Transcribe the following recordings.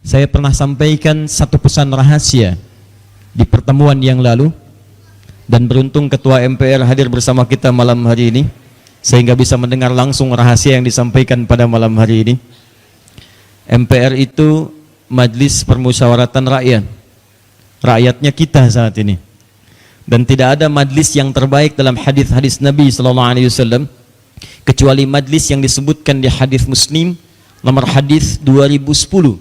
Saya pernah sampaikan satu pesan rahasia di pertemuan yang lalu, dan beruntung Ketua MPR hadir bersama kita malam hari ini sehingga bisa mendengar langsung rahasia yang disampaikan pada malam hari ini. MPR itu Majelis Permusyawaratan Rakyat, rakyatnya kita saat ini, dan tidak ada majelis yang terbaik dalam hadis-hadis Nabi SAW kecuali majelis yang disebutkan di hadis Muslim nomor hadis 2010,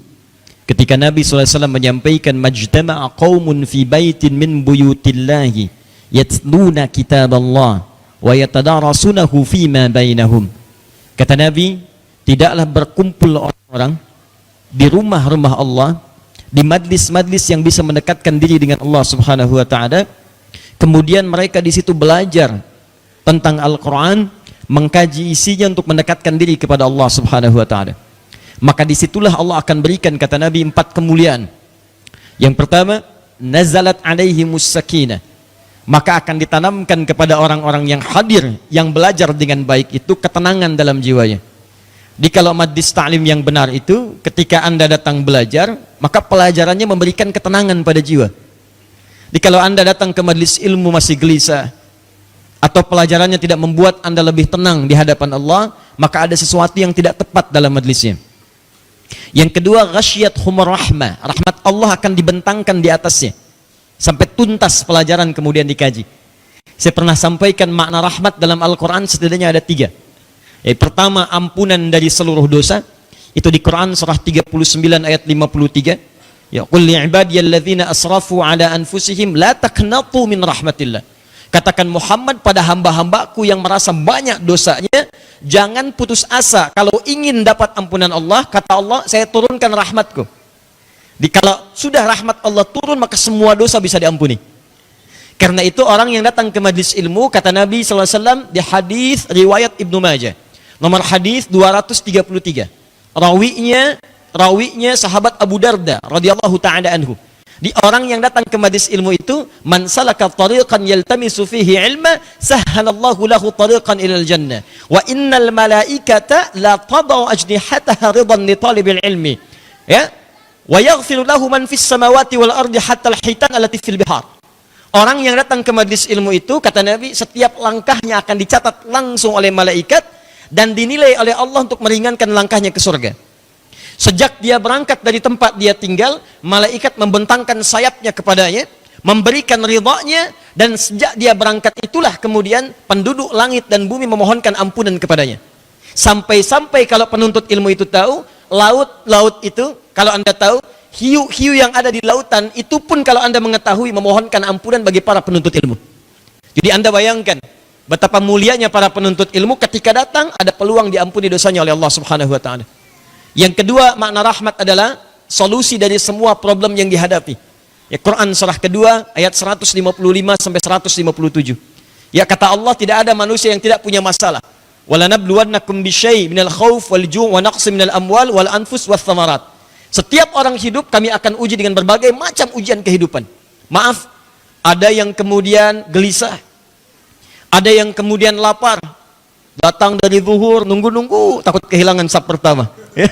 ketika Nabi SAW menyampaikan majtama'a qaumun fi baitin min buyutillahi yatluna kitaballah wa yatadarasunahu fima bainahum. Kata Nabi, tidaklah berkumpul orang-orang di rumah-rumah Allah, di majlis-majlis yang bisa mendekatkan diri dengan Allah Subhanahu wa taala, kemudian mereka di situ belajar tentang Al-Qur'an, mengkaji isinya untuk mendekatkan diri kepada Allah Subhanahu wa taala. Maka disitulah Allah akan berikan, kata Nabi, 4 kemuliaan. Yang pertama, nazalat alaihimus sakinah, maka akan ditanamkan kepada orang-orang yang hadir, yang belajar dengan baik itu, ketenangan dalam jiwanya. Di kalau majlis ta'lim yang benar itu, ketika Anda datang belajar, maka pelajarannya memberikan ketenangan pada jiwa. Di kalau Anda datang ke majlis ilmu masih gelisah, atau pelajarannya tidak membuat Anda lebih tenang di hadapan Allah, maka ada sesuatu yang tidak tepat dalam majlisnya. Yang kedua, ghasyiyatuhumur rahmah, rahmat Allah akan dibentangkan di atasnya sampai tuntas pelajaran kemudian dikaji. Saya pernah sampaikan makna rahmat dalam Al-Quran setidaknya ada 3. Pertama, ampunan dari seluruh dosa, itu di Quran surah 39 ayat 53. Ya qul li'ibadiyalladzina asrafu ala anfusihim la taqnatu min rahmatillah. Katakan Muhammad pada hamba-hambaku yang merasa banyak dosanya, jangan putus asa kalau ingin dapat ampunan Allah. Kata Allah, saya turunkan rahmatku. Kalau sudah rahmat Allah turun, maka semua dosa bisa diampuni. Karena itu orang yang datang ke majlis ilmu, kata Nabi SAW di hadis riwayat Ibnu Majah nomor hadis 233, rawinya sahabat Abu Darda radhiyallahu ta'ala anhu. Di orang yang datang ke majlis ilmu itu, man salaka tariqan yaltamisu fihi ilma sahhalallahu lahu tariqan ilal jannah wa innal malaikata la tadau ajnihataha ridan li talibil ilmi, ya, wa yaghfiru lahu man fis samawati wal ardi hatta al hitan allati fil bihar. Orang yang datang ke majlis ilmu itu, kata Nabi, setiap langkahnya akan dicatat langsung oleh malaikat dan dinilai oleh Allah untuk meringankan langkahnya ke surga. Sejak dia berangkat dari tempat dia tinggal, malaikat membentangkan sayapnya kepadanya, memberikan ridhanya, dan sejak dia berangkat itulah kemudian penduduk langit dan bumi memohonkan ampunan kepadanya. Sampai-sampai kalau penuntut ilmu itu tahu, laut itu, kalau Anda tahu, hiu-hiu yang ada di lautan, itu pun kalau Anda mengetahui memohonkan ampunan bagi para penuntut ilmu. Jadi Anda bayangkan betapa mulianya para penuntut ilmu, ketika datang ada peluang diampuni dosanya oleh Allah Subhanahu wa taala. Yang kedua, makna rahmat adalah solusi dari semua problem yang dihadapi. Ya, Quran surah kedua ayat 155 sampai 157. Ya, kata Allah, tidak ada manusia yang tidak punya masalah. Walanabluwannakum bisyai' minal khauf wal ju' wa naqsim minal amwal wal anfus wath thamarat. Setiap orang hidup kami akan uji dengan berbagai macam ujian kehidupan. Maaf, ada yang kemudian gelisah, ada yang kemudian lapar, datang dari zuhur, nunggu-nunggu, takut kehilangan saf pertama. Ya.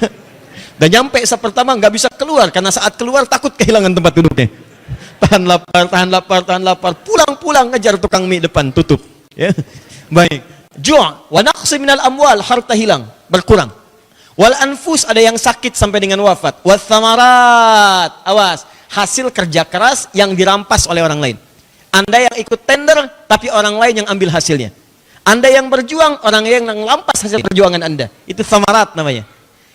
Dan nyampe saf pertama nggak bisa keluar, karena saat keluar takut kehilangan tempat duduknya. Tahan lapar, pulang ngejar tukang mie depan, tutup. Ya. Baik. Ju' wa naqsi minal amwal, harta hilang, berkurang. Wal anfus, ada yang sakit sampai dengan wafat. Wath thamarat, awas, hasil kerja keras yang dirampas oleh orang lain. Anda yang ikut tender, tapi orang lain yang ambil hasilnya. Anda yang berjuang, orang yang merampas hasil perjuangan Anda. Itu thamarat namanya.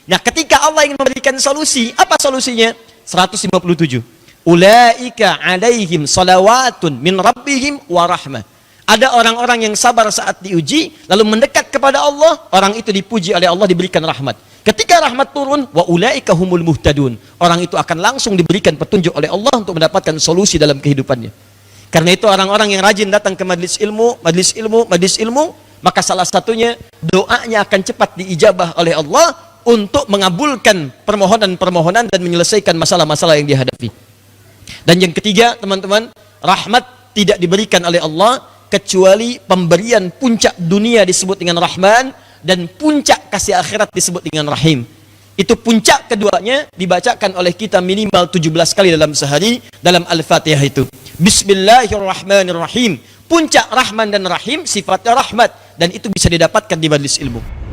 Nah, ketika Allah ingin memberikan solusi, apa solusinya? 157. Ulaika alaihim salawatun min rabbihim wa rahmah. Ada orang-orang yang sabar saat diuji, lalu mendekat kepada Allah, orang itu dipuji oleh Allah, diberikan rahmat. Ketika rahmat turun, wa ulaika humul muhtadun. Orang itu akan langsung diberikan petunjuk oleh Allah untuk mendapatkan solusi dalam kehidupannya. Karena itu orang-orang yang rajin datang ke majlis ilmu, maka salah satunya doanya akan cepat diijabah oleh Allah untuk mengabulkan permohonan-permohonan dan menyelesaikan masalah-masalah yang dihadapi. Dan yang ketiga, teman-teman, rahmat tidak diberikan oleh Allah kecuali pemberian puncak dunia disebut dengan Rahman, dan puncak kasih akhirat disebut dengan Rahim. Itu puncak keduanya dibacakan oleh kita minimal 17 kali dalam sehari dalam Al-Fatihah itu. Bismillahirrahmanirrahim. Puncak Rahman dan Rahim sifatnya rahmat dan itu bisa didapatkan di majlis ilmu.